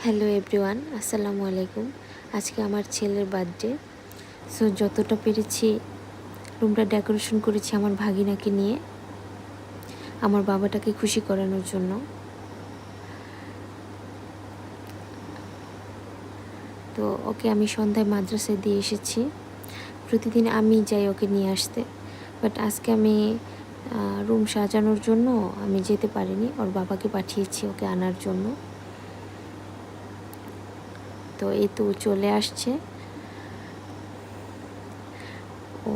Hello everyone, আসসালামু আলাইকুম। আজকে আমার ছেলের বার্থডে। সো যতটা পেরেছি রুমটা ডেকোরেশন করেছি আমার ভাগিনাকে নিয়ে, আমার বাবাটাকে খুশি করানোর জন্য। তো ওকে আমি সন্ধ্যায় মাদ্রাসায় দিয়ে এসেছি। প্রতিদিন আমি যাই ওকে নিয়ে আসতে, বাট আজকে আমি রুম সাজানোর জন্য আমি যেতে পারিনি, ওর বাবাকে পাঠিয়েছি ওকে আনার জন্য। তো এই তো চলে আসছে। ও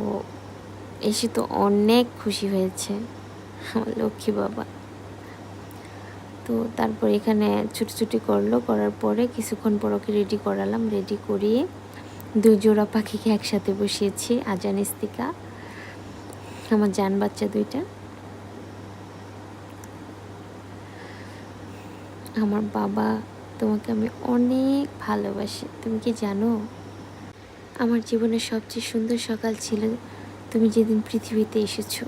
এসে তো অনেক খুশি হয়েছে, আমার লক্ষ্মী বাবা। তো তারপর এখানে ছুটি করলো, করার পরে কিছুক্ষণ পর ওকে রেডি করালাম। রেডি করিয়ে 2 জোড়া পাখিকে একসাথে বসিয়েছি, আজান ইস্তিকা, আমার জান বাচ্চা 2টা। আমার বাবা, তোমাকে আমি অনেক ভালোবাসি, তুমি কি জানো? আমার জীবনের সবচেয়ে সুন্দর সকাল ছিল তুমি যেদিন পৃথিবীতে এসেছো।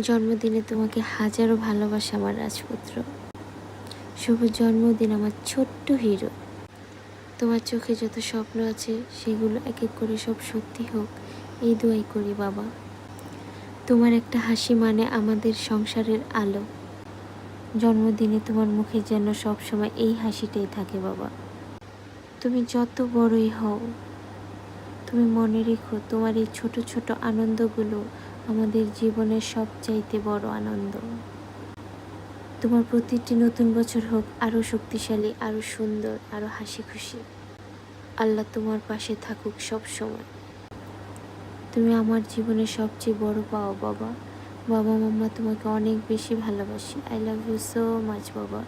জন্মদিনে তোমাকে হাজারো ভালোবাসা আমার রাজপুত্র। শুভ জন্মদিন আমার ছোট্ট হিরো। তোমার চোখে যত স্বপ্ন আছে সেগুলো এক এক করে সব সত্যি হোক, এই দোয়াই করি বাবা। তোমার একটা হাসি মানে আমাদের সংসারের আলো। জন্মদিনে তোমার মুখে যেন সবসময় এই হাসিটাই থাকে বাবা। তুমি যত বড়ই হও, তুমি মনে রেখো তোমার এই ছোট ছোট আনন্দগুলো আমাদের জীবনের সবচাইতে বড় আনন্দ। তোমার প্রতিটি নতুন বছর হোক আরও শক্তিশালী, আরও সুন্দর, আরও হাসি খুশি। আল্লাহ তোমার পাশে থাকুক সব সময়। তুমি আমার জীবনের সবচেয়ে বড় পাওয়া বাবা। বাবা মাম্মা তোমাকে অনেক বেশি ভালোবাসি। I love you so much বাবা।